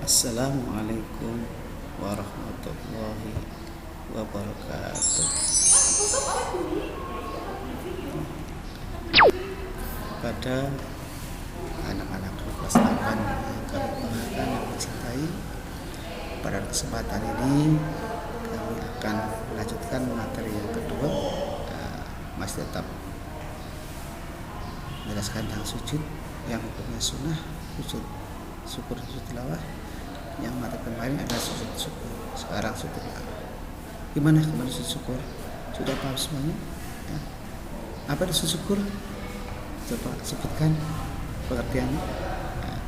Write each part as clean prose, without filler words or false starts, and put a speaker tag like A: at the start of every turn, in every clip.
A: Assalamualaikum warahmatullahi wabarakatuh. Pada anak-anak kelas 8 yang kami banggakan dan mencintai, pada kesempatan ini kami akan melanjutkan materi yang kedua. Masih tetap menjelaskan tentang sujud yang hukumnya sunnah, sujud syukur, sujud tilawah. Yang materi kemarin adalah sujud syukur, sekarang sujud tilawah. Gimana kemarin sujud syukur? Sudah paham semuanya? Ya. Apa itu sujud syukur? Coba sebutkan pengertiannya. Nah,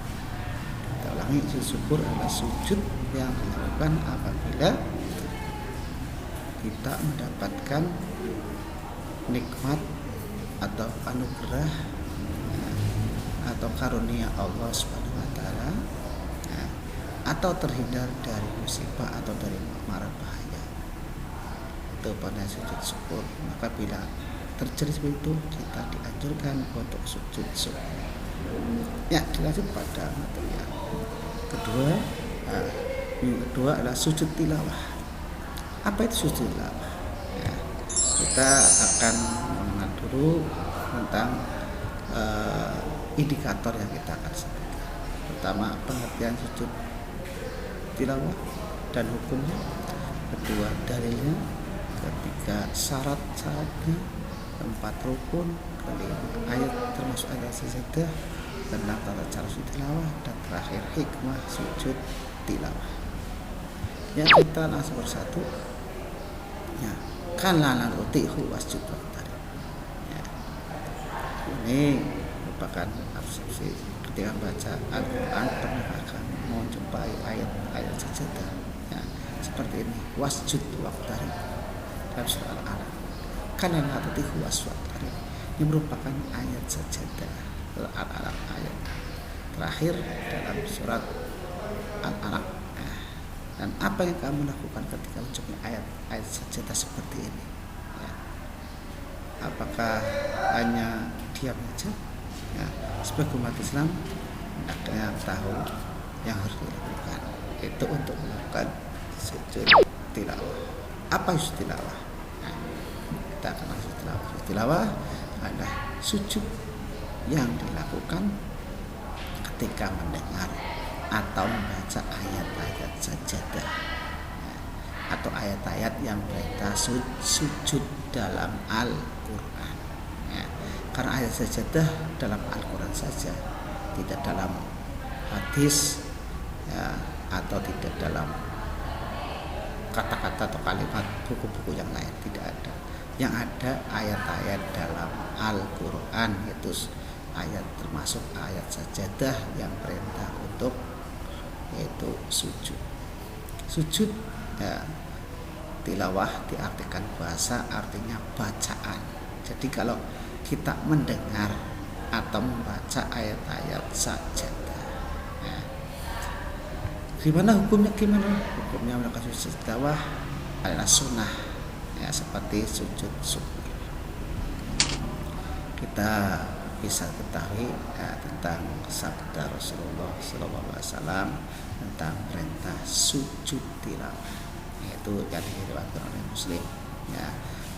A: kita ulangi, sujud syukur adalah sujud yang dilakukan apabila kita mendapatkan nikmat atau anugerah atau karunia Allah Subhanahu wa taala, atau terhindar dari musibah atau dari mara bahaya. Itu pada sujud syukur. Maka bila terjadi seperti itu, kita dianjurkan untuk sujud syukur. Ya, dilanjut pada materi yang kedua. Yang kedua adalah sujud tilawah. Apa itu sujud tilawah? Ya, kita akan mengenal dulu tentang indikator yang kita akan sebutkan. Pertama, pengertian sujud tilawah dan hukumnya. Kedua, dalilnya. Ketiga, syarat-syaratnya. Keempat, rukun. Kelima, ayat termasuk ayat sajadah. Tentang tata cara sujud tilawah. Dan terakhir, hikmah sujud tilawah. Ya, kita langsung bersatu. Ya, kan lana rutihu wasjud waqtari. Ya, ini merupakan absorpsi ketika baca Al-Quran, pernah akan menjumpai ayat-ayat sajadah, ya, seperti ini, wasjud waqtari dalam surah Al-Alaq. Kan lana rutihu wasjud waqtari, ini merupakan ayat sajadah Al-Alaq, ayat terakhir dalam surat Al-Alaq. Dan apa yang kamu lakukan ketika menjumpai ayat sajadah seperti ini? Ya. Apakah hanya diam saja? Ya. Sebagai umat Islam, hendaknya tahu yang harus dilakukan, itu untuk melakukan sujud tilawah. Apa sujud tilawah? Nah, kita akan langsung tilawah. Sujud tilawah adalah sujud yang dilakukan ketika mendengar atau membaca ayat-ayat sajadah, ya, atau ayat-ayat yang perintah sujud dalam Al-Quran, ya. Karena ayat sajadah dalam Al-Quran saja, tidak dalam hadis, ya, atau tidak dalam kata-kata atau kalimat buku-buku yang lain, tidak ada. Yang ada ayat-ayat dalam Al-Quran, yaitu ayat termasuk ayat sajadah yang perintah untuk yaitu sujud. Sujud, ya, tilawah diartikan bahasa, artinya bacaan. Jadi kalau kita mendengar atau membaca ayat-ayat sajadah, ya. Gimana hukumnya? Hukumnya melakukan sujud tilawah adalah sunnah, ya, seperti sujud syukur. Kita bisa ketahui, ya, tentang sabda Rasulullah SAW tentang perintah sujud tilawah, yaitu yang diriwayatkan oleh Muslim, ya.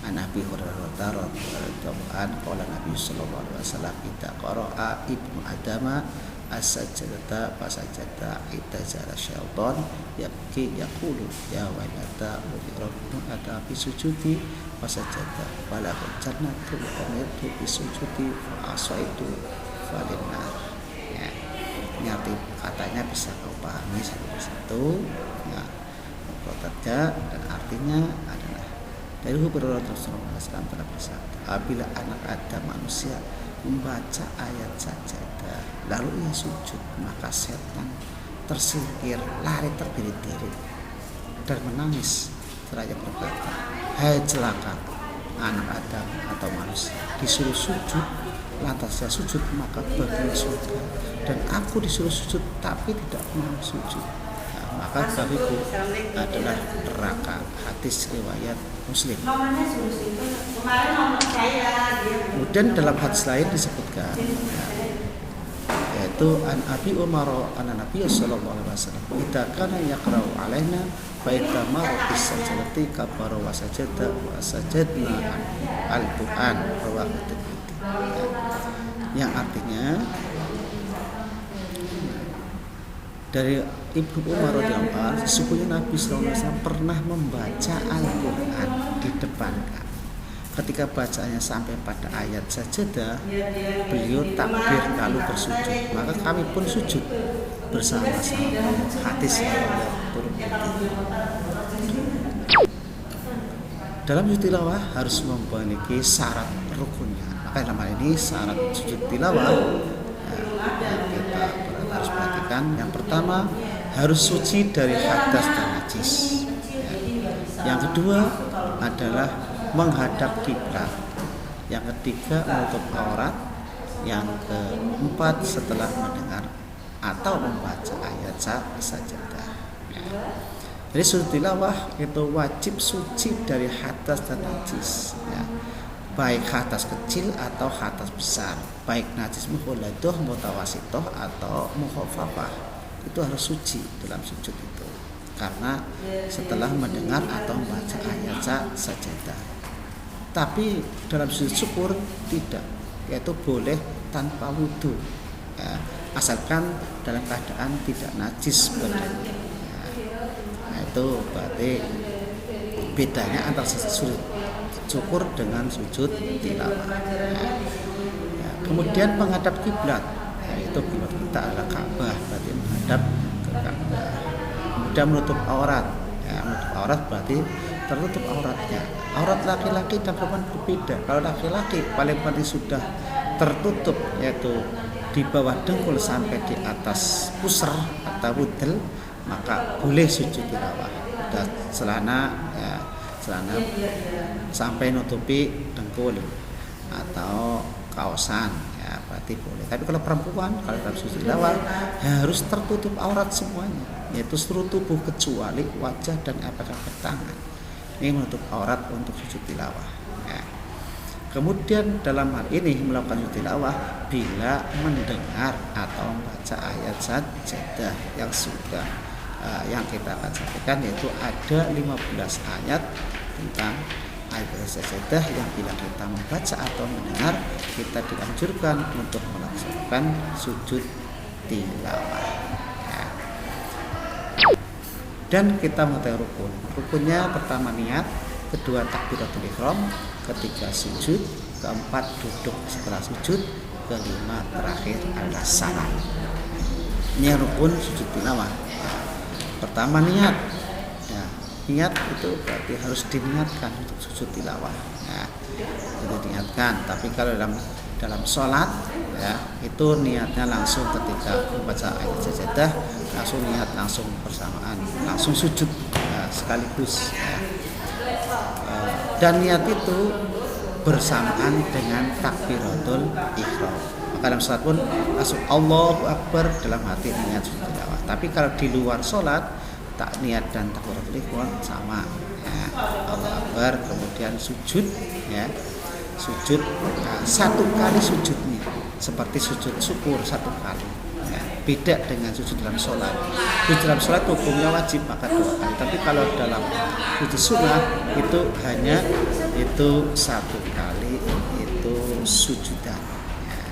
A: An Abi Hurairah radhiyallahu anhu qala Nabi sallallahu alaihi wasallam idza qara'a ibnu adama as-sajdata fasajada itazala syaitan yabki yaqulu ya wailata umirtu ata bi sujudi fasajada falaqul jannatu umirtu bi sujudi fa asaitu falinnar. Ya, arti katanya bisa kau pahami satu persatu, ya. Protatnya dan artinya adalah dari Rasulullah SAW telah bersabda, apabila anak Adam manusia membaca ayat sajadah lalu ia sujud, maka setan tersingkir, lari terbirit-birit dan menangis seraya berkata, hai celaka anak Adam atau manusia, disuruh sujud lantas saya sujud maka baginya surga, dan aku disuruh sujud tapi tidak mau sujud, nah, maka bagiku adalah neraka. Hadis riwayat Muslim. Kemudian dalam hadis lain disebutkan, ya, yaitu an Abi Umar an Nabi sallallahu alaihi wasallam idza kana yaqra'u alaina fa idza mara bis sajdati kabbara wa sajadna al-Qur'an rawahu Tirmidzi. Yang artinya dari Ibnu Umar radhiyallahu anhu, sesungguhnya Nabi sallallahu alaihi wasallam pernah membaca Al-Qur'an di depan kami. Ketika bacaannya sampai pada ayat sajadah, beliau takbir lalu bersujud, maka kami pun sujud bersama-sama. Hadis dalam sujud tilawah harus memiliki syarat rukunnya. Maka dalam hal ini syarat sujud tilawah yang kita harus perhatikan. Yang pertama, harus suci dari hadas dan najis. Yang kedua adalah menghadap kiblat. Yang ketiga, menutup aurat. Yang keempat, setelah mendengar atau membaca ayat sajadah. Jadi sujud tilawah itu wajib suci dari hadas dan najis, ya. Baik hadas kecil atau hadas besar, baik najis mughalladzah, mutawasithah atau mukhaffafah, itu harus suci dalam sujud itu, karena setelah mendengar atau membaca ayat sajadah. Tapi dalam sujud syukur tidak, yaitu boleh tanpa wudu, ya, asalkan dalam keadaan tidak najis badannya. Nah, itu berarti bedanya antara sujud syukur dengan sujud tilawah. Ya, kemudian menghadap kiblat, yaitu kiblat kita adalah Ka'bah, berarti menghadap ke Ka'bah. Kemudian menutup aurat, ya, menutup aurat berarti tertutup auratnya. Aurat laki-laki dan perempuan berbeda. Kalau laki-laki paling penting sudah tertutup, yaitu di bawah dengkul sampai di atas pusar atau udel, maka boleh sujud tilawah. Dan celana, ya, celana sampai nutupi dengkul atau kaosan, ya, berarti boleh. Tapi kalau perempuan, kalau dalam sujud tilawah harus tertutup aurat semuanya, yaitu seluruh tubuh kecuali wajah dan apa-apa tangan. Ini menutup aurat untuk sujud tilawah, ya. Kemudian dalam hal ini melakukan sujud tilawah bila mendengar atau membaca ayat sajadah yang sudah yang kita akan sampaikan, yaitu ada 15 ayat tentang ayat sajadah yang bila kita membaca atau mendengar, kita dianjurkan untuk melaksanakan sujud tilawah, ya. Dan kita mengetahui rukun. Rukunnya pertama niat, kedua takbiratul ihram, ketiga sujud, keempat duduk setelah sujud, kelima terakhir adalah salam. Ini rukun sujud tilawah. Pertama niat. Ya, niat itu berarti harus diniatkan untuk sujud tilawah. Ya, itu diniatkan. Tapi kalau dalam sholat, ya, itu niatnya langsung ketika membaca ayat sajadah, langsung niat langsung bersamaan, langsung sujud, ya, sekaligus, ya. Dan niat itu bersamaan dengan takbiratul ihram. Maka dalam sholat pun langsung Allahu Akbar dalam hati niat sujud tilawah. Tapi kalau di luar sholat, tak niat dan takbiratul ihram sama, ya. Allahu Akbar kemudian sujud, ya. Sujud, nah, satu kali sujudnya seperti sujud syukur satu kali, ya. Beda dengan sujud dalam sholat. Sujud dalam sholat hukumnya wajib, maka 2 kali. Tapi kalau dalam sujud sunnah itu hanya itu satu kali, itu sujudan, ya.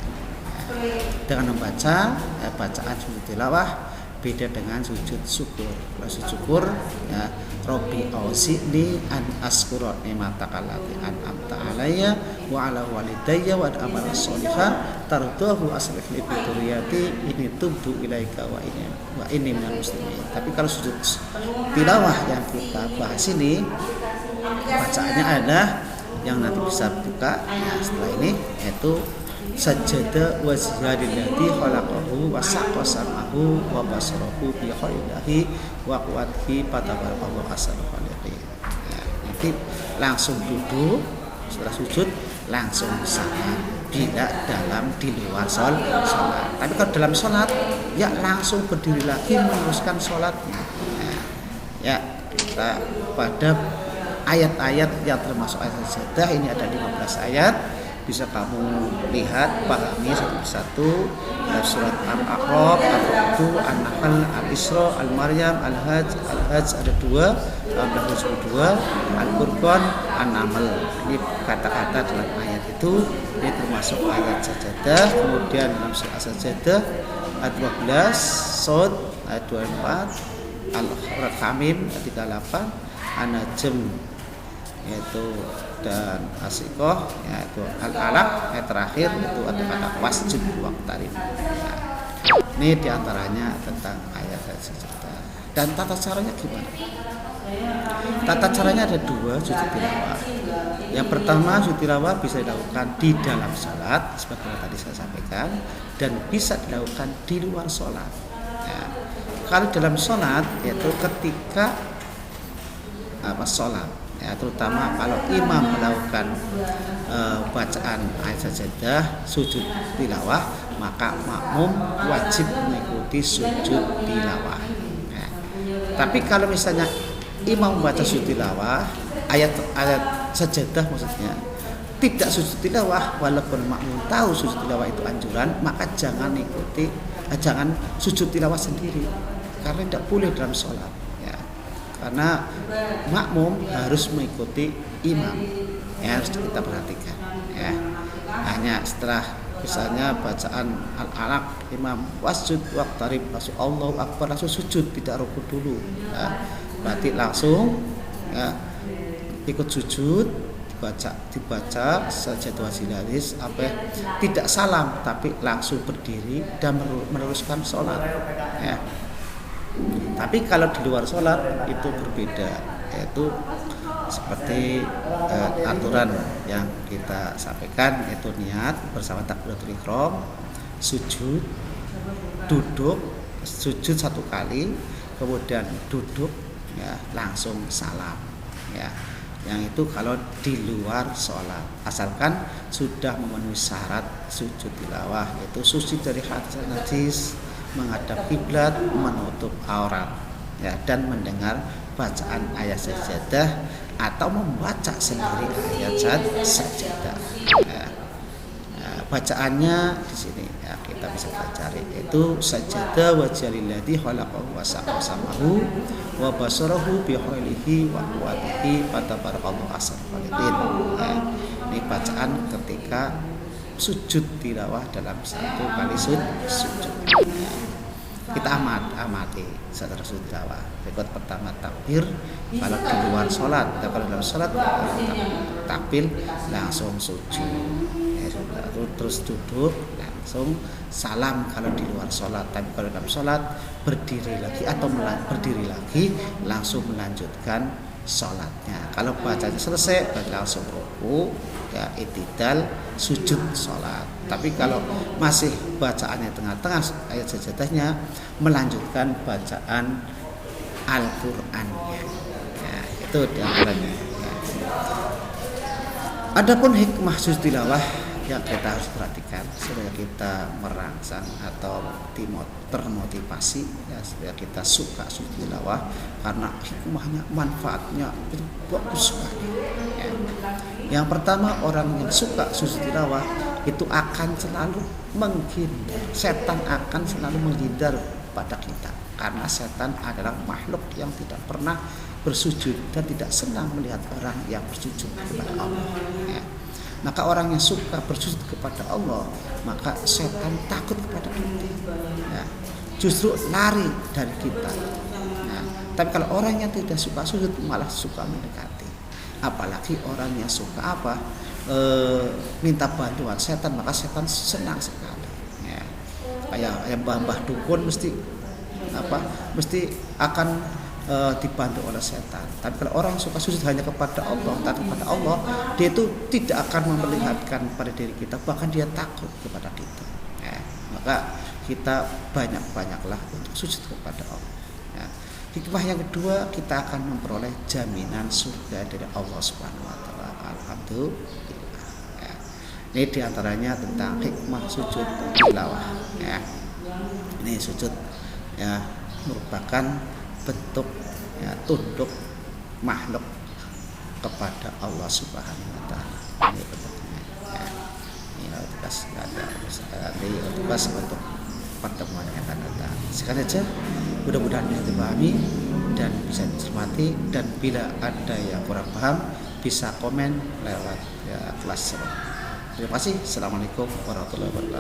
A: Dengan membaca bacaan sujud tilawah beda dengan sujud syukur. Kalau sujud syukur, ya, Robbi auzi'ni an askura ni'mataka allati an'amta alayya wa ala walidayya wa an amala sholihan tardahu aslih li dzurriyyati inni tubtu ilaika wa inni minal muslimin. Tapi kalau sujud tilawah yang kita bahas ini, bacaannya adalah yang nanti bisa buka, ya, setelah ini, yaitu sajada wa ziyadillati khalaqahu wa saqasamahu wa basarahu bi khayrihi wa quwwatihi fatabarakallahu ahsanul khaliqin. Ya, nanti langsung duduk, setelah sujud langsung salam bila di luar sholat. Tapi kalau dalam sholat, ya langsung berdiri lagi meneruskan sholatnya. Ya, kita pada ayat-ayat yang termasuk ayat sajadah ini ada 15 ayat. bisa kamu lihat, pahami satu persatu. Surat Al-A'raf, Al-Qur'an, An-Nahl, Al-Isra, Al-Maryam, Al-Hajj ada 2, Al-22, Al-Furqan, An-Naml. Ini kata-kata dalam ayat itu, ini termasuk ayat sajadah. Kemudian dalam surah sajadah ayat 12, Shad ayat 24, Al-Hamim ayat 38, An-Najm yaitu dan As-Siqah yaitu Al-Alaq ayat terakhir itu ada kata wasjud waqtarib. Ini diantaranya tentang ayat sajadah. Dan tata caranya gimana? Tata caranya ada 2 sujud tilawah. Yang pertama, sujud tilawah bisa dilakukan di dalam salat sebagaimana tadi saya sampaikan, dan bisa dilakukan di luar salat. Ya. Kalau dalam salat yaitu ketika salat, ya, terutama kalau imam melakukan bacaan ayat sajadah sujud tilawah, maka makmum wajib mengikuti sujud tilawah. Ya. Tapi kalau misalnya imam membaca sujud tilawah ayat sajadah maksudnya tidak sujud tilawah, walaupun makmum tahu sujud tilawah itu anjuran, maka jangan sujud tilawah sendiri, karena tidak boleh dalam sholat. Ya. Karena makmum harus mengikuti imam, ya, harus kita perhatikan. Ya. Hanya setelah misalnya bacaan Al-Alaq, imam wasjud waqtarib, langsung Allahu Akbar, langsung sujud, tidak rukuk dulu. Ya. Berarti langsung ikut sujud, dibaca sajadah silalis, tidak salam tapi langsung berdiri dan meneruskan sholat. Ya. Tapi kalau di luar sholat itu berbeda, yaitu seperti aturan yang kita sampaikan, yaitu niat bersama takbiratul ihram, sujud, duduk, sujud 1 kali, kemudian duduk, ya, langsung salam. Ya. Yang itu kalau di luar sholat, asalkan sudah memenuhi syarat sujud tilawah, yaitu suci dari hadas najis, menghadap kiblat, menutup aurat, ya, dan mendengar bacaan ayat sajadah atau membaca sendiri ayat sajadah. Ya. Bacaannya di sini, ya, kita bisa cari, yaitu sajadah wajhalilladzi khalaqahu wa samahu wa basarahu bi khalihi wa quwwatihi fatabarakallahu ahsanul khaliqin. Ini bacaan ketika sujud tilawah dalam 1 kali sujud. Ya. Kita amati setelah sujud tilawah. Berikut pertama takbir kalau di luar sholat, kalau dalam sholat takbir langsung sujud. Terus duduk, langsung salam kalau di luar sholat. Tapi kalau dalam sholat berdiri lagi atau berdiri lagi, langsung melanjutkan sholatnya. Kalau bacanya selesai, langsung ruku, ya, i'tidal, sujud sholat. Tapi kalau masih bacaannya tengah-tengah ayat sajadahnya, melanjutkan bacaan Al-Qur'annya. Ya, itu diantaranya. Ya. Adapun hikmah sujud tilawah yang kita harus perhatikan supaya kita merangsang atau termotivasi, ya, supaya kita suka sujud tilawah, karena hikmahnya, manfaatnya itu bagus sekali. Ya. Yang pertama, orang yang suka sujud tilawah itu akan selalu menghindar, setan akan selalu menghindar pada kita, karena setan adalah makhluk yang tidak pernah bersujud dan tidak senang melihat orang yang bersujud kepada Allah. Ya. Maka orang yang suka bersujud kepada Allah, maka setan takut kepada kita, ya, justru lari dari kita. Ya. Tapi kalau orang yang tidak suka sujud malah suka mendekati, apalagi orang yang suka minta bantuan setan, maka setan senang sekali. Ya. Kayak mbah dukun mesti akan dibantu oleh setan. Tapi kalau orang suka sujud hanya kepada Allah, taat kepada Allah, dia itu tidak akan memperlihatkan pada diri kita, bahkan dia takut kepada kita. Ya, maka kita banyak-banyaklah untuk sujud kepada Allah. Ya. Hikmah yang kedua, kita akan memperoleh jaminan surga dari Allah Subhanahu wa taala. Alhamdulillah. Ya. Ini diantaranya tentang hikmah sujud tilawah. Ya. Ini sujud, ya, merupakan bentuk, ya, tunduk makhluk kepada Allah Subhanahu wa taala. Ini bentuknya. Ya. kelas, nggak ada nanti tugas untuk pertemuan yang akan datang. Sekian saja, mudah-mudahan bisa dipahami dan bisa dicermati, dan bila ada yang kurang paham bisa komen lewat ya, kelas. Terima kasih. Assalamualaikum warahmatullahi wabarakatuh.